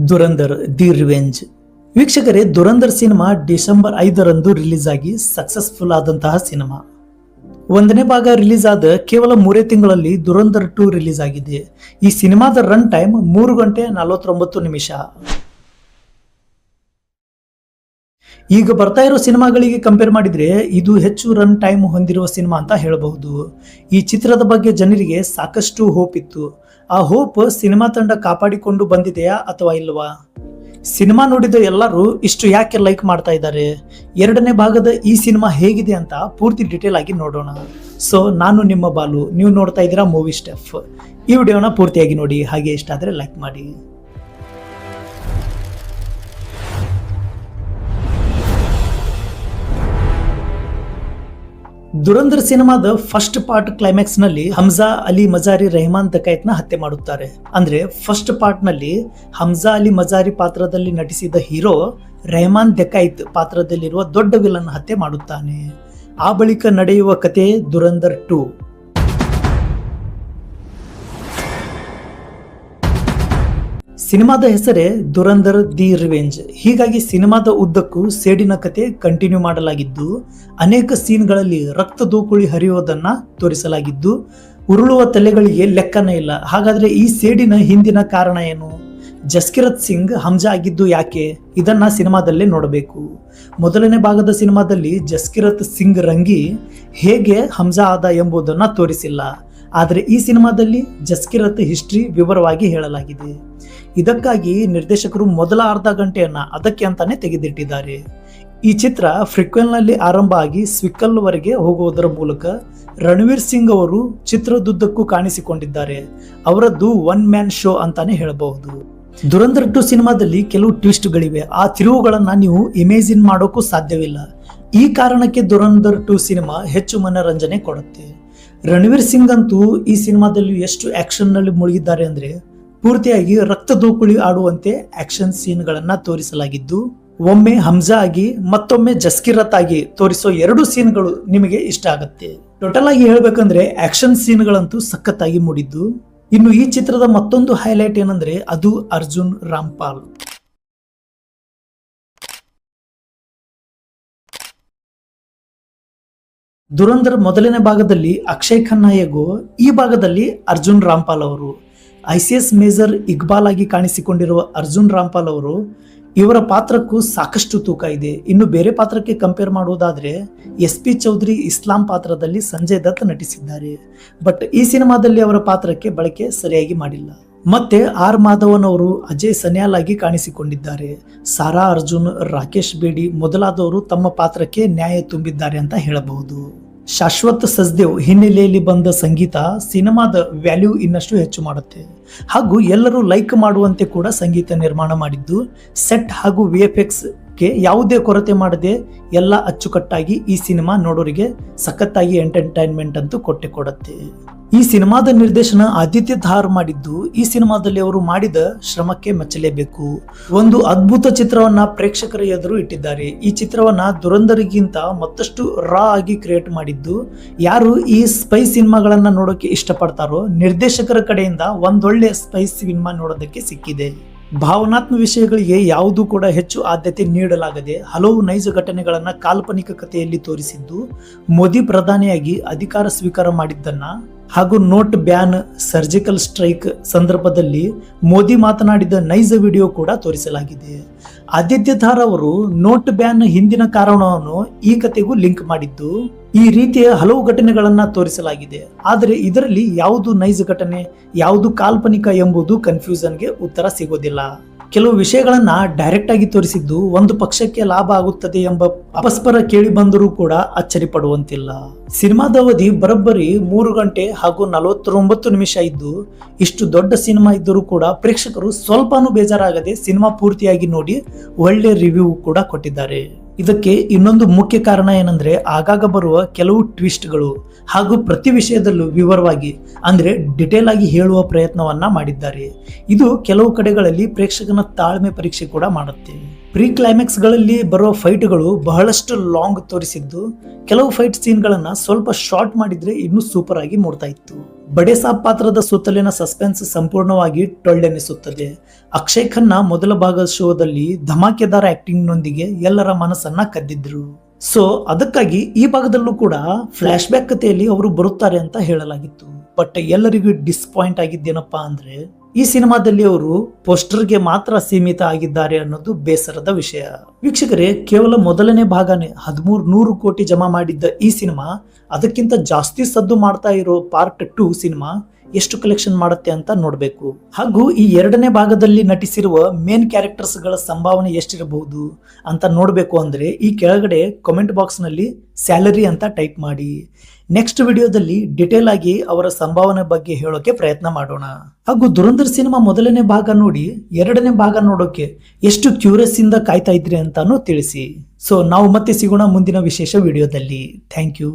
ದುರಂದರ್ the revenge. ವೀಕ್ಷಕರೇ, ದುರಂದರ್ cinema December 5ರಂದು release ಆಗಿ successful ಆದಂತಹ ಸಿನಿಮಾ. ಒಂದನೇ ಭಾಗ ರಿಲೀಸ್ ಆದ ಕೇವಲ 3 ತಿಂಗಳಲ್ಲಿ ದುರಂದರ್ 2 ರಿಲೀಸ್ ಆಗಿದೆ. ಈ ಸಿನಿಮಾದ ರನ್ ಟೈಮ್ 3 ಗಂಟೆ 49 ನಿಮಿಷ. ಈಗ ಬರ್ತಾ ಇರೋ ಸಿನಿಮಾಗಳಿಗೆ ಕಂಪೇರ್ ಮಾಡಿದ್ರೆ ಇದು ಹೆಚ್ಚು ರನ್ ಟೈಮ್ ಹೊಂದಿರುವ ಸಿನಿಮಾ ಅಂತ ಹೇಳಬಹುದು. ಈ ಚಿತ್ರದ ಬಗ್ಗೆ ಜನರಿಗೆ ಸಾಕಷ್ಟು ಹೋಪ್ ಇತ್ತು. ಆ ಹೋಪ್ ಸಿನಿಮಾ ತಂಡ ಕಾಪಾಡಿಕೊಂಡು ಬಂದಿದೆಯಾ ಅಥವಾ ಇಲ್ವಾ? ಸಿನಿಮಾ ನೋಡಿದ ಎಲ್ಲರೂ ಇಷ್ಟು ಯಾಕೆ ಲೈಕ್ ಮಾಡ್ತಾ ಇದ್ದಾರೆ? ಎರಡನೇ ಭಾಗದ ಈ ಸಿನಿಮಾ ಹೇಗಿದೆ ಅಂತ ಪೂರ್ತಿ ಡೀಟೇಲ್ ಆಗಿ ನೋಡೋಣ. ಸೊ ನಾನು ನಿಮ್ಮ ಬಾಲು, ನೀವು ನೋಡ್ತಾ ಇದ್ದೀರಾ ಮೂವಿ ಸ್ಟೆಫ್. ಈ ವಿಡಿಯೋನ ಪೂರ್ತಿಯಾಗಿ ನೋಡಿ, ಹಾಗೆ ಇಷ್ಟ ಆದರೆ ಲೈಕ್ ಮಾಡಿ. ದುರಂದರ್ ಸಿನಿಮಾದ ಫಸ್ಟ್ ಪಾರ್ಟ್ ಕ್ಲೈಮ್ಯಾಕ್ಸ್ ನಲ್ಲಿ ಹಮ್ಜಾ ಅಲಿ ಮಜಾರಿ ರೆಹಮಾನ್ ದಕಾಯತ್ನ ಹತ್ಯೆ ಮಾಡುತ್ತಾರೆ. ಅಂದ್ರೆ ಫಸ್ಟ್ ಪಾರ್ಟ್ ನಲ್ಲಿ ಹಮ್ಜಾ ಅಲಿ ಮಜಾರಿ ಪಾತ್ರದಲ್ಲಿ ನಟಿಸಿದ ಹೀರೋ ರೆಹಮಾನ್ ದಕಾಯತ್ ಪಾತ್ರದಲ್ಲಿರುವ ದೊಡ್ಡ ವಿಲನ್ ಹತ್ಯೆ ಮಾಡುತ್ತಾನೆ. ಆ ಬಳಿಕ ನಡೆಯುವ ಕತೆ ದುರಂದರ್ 2. ಸಿನಿಮಾದ ಹೆಸರೇ ದುರಂದರ್ ದಿ ರಿವೆಂಜ್. ಹೀಗಾಗಿ ಸಿನಿಮಾದ ಉದ್ದಕ್ಕೂ ಸೇಡಿನ ಕತೆ ಕಂಟಿನ್ಯೂ ಮಾಡಲಾಗಿದ್ದು, ಅನೇಕ ಸೀನ್ಗಳಲ್ಲಿ ರಕ್ತ ದೋಕುಳಿ ಹರಿಯುವುದನ್ನ ತೋರಿಸಲಾಗಿದ್ದು, ಉರುಳುವ ತಲೆಗಳಿಗೆ ಲೆಕ್ಕನೇ ಇಲ್ಲ. ಹಾಗಾದ್ರೆ ಈ ಸೇಡಿನ ಹಿಂದಿನ ಕಾರಣ ಏನು? ಜಸ್ಕಿರತ್ ಸಿಂಗ್ ಹಮ್ಜಾ ಆಗಿದ್ದು ಯಾಕೆ? ಇದನ್ನ ಸಿನಿಮಾದಲ್ಲೇ ನೋಡಬೇಕು. ಮೊದಲನೇ ಭಾಗದ ಸಿನಿಮಾದಲ್ಲಿ ಜಸ್ಕಿರತ್ ಸಿಂಗ್ ರಂಗಿ ಹೇಗೆ ಹಮ್ಜಾ ಆದ ಎಂಬುದನ್ನ ತೋರಿಸಿಲ್ಲ. ಆದರೆ ಈ ಸಿನಿಮಾದಲ್ಲಿ ಜಸ್ಕಿರತ್ ಹಿಸ್ಟ್ರಿ ವಿವರವಾಗಿ ಹೇಳಲಾಗಿದೆ. ಇದಕ್ಕಾಗಿ ನಿರ್ದೇಶಕರು ಮೊದಲ ಅರ್ಧ ಗಂಟೆಯನ್ನ ಅದಕ್ಕೆ ಅಂತಾನೆ ತೆಗೆದಿಟ್ಟಿದ್ದಾರೆ. ಈ ಚಿತ್ರ ಫ್ರಿಕ್ವೆಲ್ನಲ್ಲಿ ಆರಂಭ ಆಗಿ ಸ್ವಿಕ್ಕಲ್ ವರೆಗೆ ಹೋಗುವುದರ ಮೂಲಕ ರಣವೀರ್ ಸಿಂಗ್ ಅವರು ಚಿತ್ರದುದ್ದಕ್ಕೂ ಕಾಣಿಸಿಕೊಂಡಿದ್ದಾರೆ. ಅವರದ್ದು ಒನ್ ಮ್ಯಾನ್ ಶೋ ಅಂತಾನೆ ಹೇಳಬಹುದು. ದುರಂದರ್ 2 ಸಿನಿಮಾದಲ್ಲಿ ಕೆಲವು ಟ್ವಿಸ್ಟ್ಗಳಿವೆ. ಆ ತಿರುವುಗಳನ್ನ ನೀವು ಇಮೇಜಿನ್ ಮಾಡೋಕ್ಕೂ ಸಾಧ್ಯವಿಲ್ಲ. ಈ ಕಾರಣಕ್ಕೆ ದುರಂದರ್ 2 ಸಿನಿಮಾ ಹೆಚ್ಚು ಮನರಂಜನೆ ಕೊಡುತ್ತೆ. ರಣವೀರ್ ಸಿಂಗ್ ಅಂತೂ ಈ ಸಿನಿಮಾದಲ್ಲಿ ಎಷ್ಟು ಆಕ್ಷನ್ ನಲ್ಲಿ ಮುಳುಗಿದ್ದಾರೆ ಅಂದ್ರೆ, ಪೂರ್ತಿಯಾಗಿ ರಕ್ತ ದೋಕುಳಿ ಆಡುವಂತೆ ಆಕ್ಷನ್ ಸೀನ್ಗಳನ್ನ ತೋರಿಸಲಾಗಿದ್ದು, ಒಮ್ಮೆ ಹಮ್ಜಾ ಆಗಿ ಮತ್ತೊಮ್ಮೆ ಜಸ್ಕಿರತ್ ಆಗಿ ತೋರಿಸೋ 2 ಸೀನ್ಗಳು ನಿಮಗೆ ಇಷ್ಟ ಆಗುತ್ತೆ. ಟೋಟಲ್ ಆಗಿ ಹೇಳ್ಬೇಕಂದ್ರೆ ಆಕ್ಷನ್ ಸೀನ್ಗಳಂತೂ ಸಖತ್ತಾಗಿ ಮೂಡಿದ್ದು. ಇನ್ನು ಈ ಚಿತ್ರದ ಮತ್ತೊಂದು ಹೈಲೈಟ್ ಏನಂದ್ರೆ ಅದು ಅರ್ಜುನ್ ರಾಮ್ಪಾಲ್. ದುರಂದರ್ ಮೊದಲನೇ ಭಾಗದಲ್ಲಿ ಅಕ್ಷಯ್ ಖನ್ನಾ ಹೇಗೋ, ಈ ಭಾಗದಲ್ಲಿ ಅರ್ಜುನ್ ರಾಮ್ಪಾಲ್ ಅವರು ICS ಮೇಜರ್ ಇಕ್ಬಾಲ್ ಆಗಿ ಕಾಣಿಸಿಕೊಂಡಿರುವ ಅರ್ಜುನ್ ರಾಮ್ಪಾಲ್ ಅವರು, ಇವರ ಪಾತ್ರಕ್ಕೂ ಸಾಕಷ್ಟು ತೂಕ ಇದೆ. ಇನ್ನು ಬೇರೆ ಪಾತ್ರಕ್ಕೆ ಕಂಪೇರ್ ಮಾಡುವುದಾದ್ರೆ SP ಚೌಧರಿ ಇಸ್ಲಾಂ ಪಾತ್ರದಲ್ಲಿ ಸಂಜಯ್ ದತ್ ನಟಿಸಿದ್ದಾರೆ. ಬಟ್ ಈ ಸಿನಿಮಾದಲ್ಲಿ ಅವರ ಪಾತ್ರಕ್ಕೆ ಬಳಕೆ ಸರಿಯಾಗಿ ಮಾಡಿಲ್ಲ. ಮತ್ತೆ R ಮಾಧವನ್ ಅವರು ಅಜಯ್ ಸನ್ಯಾಲ್ ಆಗಿ ಕಾಣಿಸಿಕೊಂಡಿದ್ದಾರೆ. ಸಾರಾ ಅರ್ಜುನ್, ರಾಕೇಶ್ ಬೇಡಿ ಮೊದಲಾದವರು ತಮ್ಮ ಪಾತ್ರಕ್ಕೆ ನ್ಯಾಯ ತುಂಬಿದ್ದಾರೆ ಅಂತ ಹೇಳಬಹುದು. ಶಾಶ್ವತ್ ಸಜ್ದೇವ್ ಹಿನ್ನೆಲೆಯಲ್ಲಿ ಬಂದ ಸಂಗೀತ ಸಿನಿಮಾದ ವ್ಯಾಲ್ಯೂ ಇನ್ನಷ್ಟು ಹೆಚ್ಚು ಮಾಡುತ್ತೆ. ಹಾಗೂ ಎಲ್ಲರೂ ಲೈಕ್ ಮಾಡುವಂತೆ ಕೂಡ ಸಂಗೀತ ನಿರ್ಮಾಣ ಮಾಡಿದ್ದು, ಸೆಟ್ ಹಾಗೂ VFX ಗೆ ಯಾವುದೇ ಕೊರತೆ ಮಾಡದೆ ಎಲ್ಲ ಅಚ್ಚುಕಟ್ಟಾಗಿ ಈ ಸಿನಿಮಾ ನೋಡೋರಿಗೆ ಸಖತ್ತಾಗಿ ಎಂಟರ್ಟೈನ್ಮೆಂಟ್ ಅಂತೂ ಕೊಡುತ್ತೆ. ಈ ಸಿನಿಮಾದ ನಿರ್ದೇಶನ ಆದಿತ್ಯ ಧಾರ್ ಮಾಡಿದ್ದು, ಈ ಸಿನಿಮಾದಲ್ಲಿ ಅವರು ಮಾಡಿದ ಶ್ರಮಕ್ಕೆ ಮೆಚ್ಚಲೇಬೇಕು. ಒಂದು ಅದ್ಭುತ ಚಿತ್ರವನ್ನ ಪ್ರೇಕ್ಷಕರ ಎದುರು ಇಟ್ಟಿದ್ದಾರೆ. ಈ ಚಿತ್ರವನ್ನ ದುರಂದರಿಗಿಂತ ಮತ್ತಷ್ಟು ರಾ ಆಗಿ ಕ್ರಿಯೇಟ್ ಮಾಡಿದ್ದು, ಯಾರು ಈ ಸ್ಪೈ ಸಿನಿಮಾಗಳನ್ನ ನೋಡೋಕೆ ಇಷ್ಟಪಡ್ತಾರೋ ನಿರ್ದೇಶಕರ ಕಡೆಯಿಂದ ಒಂದೊಳ್ಳೆ ಸ್ಪೈ ಸಿನಿಮಾ ನೋಡೋದಕ್ಕೆ ಸಿಕ್ಕಿದೆ. ಭಾವನಾತ್ಮಕ ವಿಷಯಗಳಿಗೆ ಯಾವುದೂ ಕೂಡ ಹೆಚ್ಚು ಆದ್ಯತೆ ನೀಡಲಾಗದೆ ಹಲವು ನೈಜ ಘಟನೆಗಳನ್ನ ಕಾಲ್ಪನಿಕ ಕಥೆಯಲ್ಲಿ ತೋರಿಸಿದ್ದು, ಮೋದಿ ಪ್ರಧಾನಿಯಾಗಿ ಅಧಿಕಾರ ಸ್ವೀಕಾರ ಮಾಡಿದ್ದನ್ನ ಹಾಗೂ ನೋಟ್ ಬ್ಯಾನ್, ಸರ್ಜಿಕಲ್ ಸ್ಟ್ರೈಕ್ ಸಂದರ್ಭದಲ್ಲಿ ಮೋದಿ ಮಾತನಾಡಿದ ನೈಜ ವಿಡಿಯೋ ಕೂಡ ತೋರಿಸಲಾಗಿದೆ. ಆದಿತ್ಯ ಧಾರ್ ಅವರು ನೋಟ್ ಬ್ಯಾನ್ ಹಿಂದಿನ ಕಾರಣವನ್ನು ಈ ಕಥೆಗೂ ಲಿಂಕ್ ಮಾಡಿದ್ದು, ಈ ರೀತಿಯ ಹಲವು ಘಟನೆಗಳನ್ನ ತೋರಿಸಲಾಗಿದೆ. ಆದರೆ ಇದರಲ್ಲಿ ಯಾವುದು ನೈಜ ಘಟನೆ, ಯಾವುದು ಕಾಲ್ಪನಿಕ ಎಂಬುದು ಕನ್ಫ್ಯೂಷನ್ಗೆ ಉತ್ತರ ಸಿಗೋದಿಲ್ಲ. ಕೆಲವು ವಿಷಯಗಳನ್ನ ಡೈರೆಕ್ಟ್ ಆಗಿ ತೋರಿಸಿದ್ದು ಒಂದು ಪಕ್ಷಕ್ಕೆ ಲಾಭ ಆಗುತ್ತದೆ ಎಂಬ ಅಪಸ್ವರ ಕೇಳಿ ಬಂದರೂ ಕೂಡ ಅಚ್ಚರಿ ಪಡುವಂತಿಲ್ಲ. ಸಿನಿಮಾದ ಅವಧಿ ಬರೋಬ್ಬರಿ 3 ಗಂಟೆ ಹಾಗೂ 49 ನಿಮಿಷ ಇದ್ದು, ಇಷ್ಟು ದೊಡ್ಡ ಸಿನಿಮಾ ಇದ್ದರೂ ಕೂಡ ಪ್ರೇಕ್ಷಕರು ಸ್ವಲ್ಪನೂ ಬೇಜಾರಾಗದೆ ಸಿನಿಮಾ ಪೂರ್ತಿಯಾಗಿ ನೋಡಿ ಒಳ್ಳೆ ರಿವ್ಯೂ ಕೂಡ ಕೊಟ್ಟಿದ್ದಾರೆ. ಇದಕ್ಕೆ ಇನ್ನೊಂದು ಮುಖ್ಯ ಕಾರಣ ಏನಂದ್ರೆ ಆಗಾಗ ಬರುವ ಕೆಲವು ಟ್ವಿಸ್ಟ್ಗಳು ಹಾಗೂ ಪ್ರತಿ ವಿಷಯದಲ್ಲೂ ವಿವರವಾಗಿ ಅಂದ್ರೆ ಡಿಟೇಲ್ ಆಗಿ ಹೇಳುವ ಪ್ರಯತ್ನವನ್ನ ಮಾಡಿದ್ದಾರೆ. ಇದು ಕೆಲವು ಕಡೆಗಳಲ್ಲಿ ಪ್ರೇಕ್ಷಕನ ತಾಳ್ಮೆ ಪರೀಕ್ಷೆ ಕೂಡ ಮಾಡುತ್ತೆ. ಪ್ರೀ ಕ್ಲೈಮ್ಯಾಕ್ಸ್ ಗಳಲ್ಲಿ ಬರುವ ಫೈಟ್ಗಳು ಬಹಳಷ್ಟು ಲಾಂಗ್ ತೋರಿಸಿದ್ದು, ಕೆಲವು ಫೈಟ್ ಸೀನ್ಗಳನ್ನ ಸ್ವಲ್ಪ ಶಾರ್ಟ್ ಮಾಡಿದ್ರೆ ಇನ್ನೂ ಸೂಪರ್ ಆಗಿ ಮೂಡ್ತಾ ಇತ್ತು. ಬಡೆ ಸಾಬ್ ಪಾತ್ರದ ಸುತ್ತಲಿನ ಸಸ್ಪೆನ್ಸ್ ಸಂಪೂರ್ಣವಾಗಿ ಟೊಳ್ಳೆನಿಸುತ್ತದೆ. ಅಕ್ಷಯ್ ಖನ್ನಾ ಮೊದಲ ಭಾಗದ ಶೋದಲ್ಲಿ ಧಮಾಕೆದಾರ ಆಕ್ಟಿಂಗ್ ನೊಂದಿಗೆ ಎಲ್ಲರ ಮನಸ್ಸನ್ನ ಕದ್ದಿದ್ರು. ಸೊ ಅದಕ್ಕಾಗಿ ಈ ಭಾಗದಲ್ಲೂ ಕೂಡ ಫ್ಲಾಶ್ ಬ್ಯಾಕ್ ಕಥೆಯಲ್ಲಿ ಅವರು ಬರುತ್ತಾರೆ ಅಂತ ಹೇಳಲಾಗಿತ್ತು. ಬಟ್ ಎಲ್ಲರಿಗೂ ಡಿಸಪಾಯಿಂಟ್ ಆಗಿದ್ದೇನಪ್ಪಾ ಅಂದ್ರೆ ಈ ಸಿನಿಮಾದಲ್ಲಿ ಅವರು ಪೋಸ್ಟರ್ಗೆ ಮಾತ್ರ ಸೀಮಿತ ಆಗಿದ್ದಾರೆ ಅನ್ನೋದು ಬೇಸರದ ವಿಷಯ. ವೀಕ್ಷಕರೇ, ಕೇವಲ ಮೊದಲನೇ ಭಾಗನೇ 1300 ಕೋಟಿ ಜಮಾ ಮಾಡಿದ್ದ ಈ ಸಿನಿಮಾ ಅದಕ್ಕಿಂತ ಜಾಸ್ತಿ ಸದ್ದು ಮಾಡ್ತಾ ಇರೋ ಪಾರ್ಟ್ 2 ಸಿನಿಮಾ ಎಷ್ಟು ಕಲೆಕ್ಷನ್ ಮಾಡುತ್ತೆ ಅಂತ ನೋಡ್ಬೇಕು. ಹಾಗೂ ಈ ಎರಡನೇ ಭಾಗದಲ್ಲಿ ನಟಿಸಿರುವ ಮೇನ್ ಕ್ಯಾರೆಕ್ಟರ್ಸ್ ಗಳ ಸಂಭಾವನೆ ಎಷ್ಟಿರಬಹುದು ಅಂತ ನೋಡ್ಬೇಕು ಅಂದ್ರೆ ಈ ಕೆಳಗಡೆ ಕಾಮೆಂಟ್ ಬಾಕ್ಸ್ ನಲ್ಲಿ ಸ್ಯಾಲರಿ ಅಂತ ಟೈಪ್ ಮಾಡಿ. ನೆಕ್ಸ್ಟ್ ವಿಡಿಯೋದಲ್ಲಿ ಡಿಟೇಲ್ ಆಗಿ ಅವರ ಸಂಭಾವನೆ ಬಗ್ಗೆ ಹೇಳೋಕೆ ಪ್ರಯತ್ನ ಮಾಡೋಣ. ಹಾಗೂ ದುರಂಧರ್ ಸಿನಿಮಾ ಮೊದಲನೇ ಭಾಗ ನೋಡಿ ಎರಡನೇ ಭಾಗ ನೋಡೋಕೆ ಎಷ್ಟು ಕ್ಯೂರಿಯಸ್ ಇಂದ ಕಾಯ್ತಾ ಇದ್ರಿ ಅಂತಾನು ತಿಳಿಸಿ. ಸೊ ನಾವು ಮತ್ತೆ ಸಿಗೋಣ ಮುಂದಿನ ವಿಶೇಷ ವಿಡಿಯೋದಲ್ಲಿ. Thank you.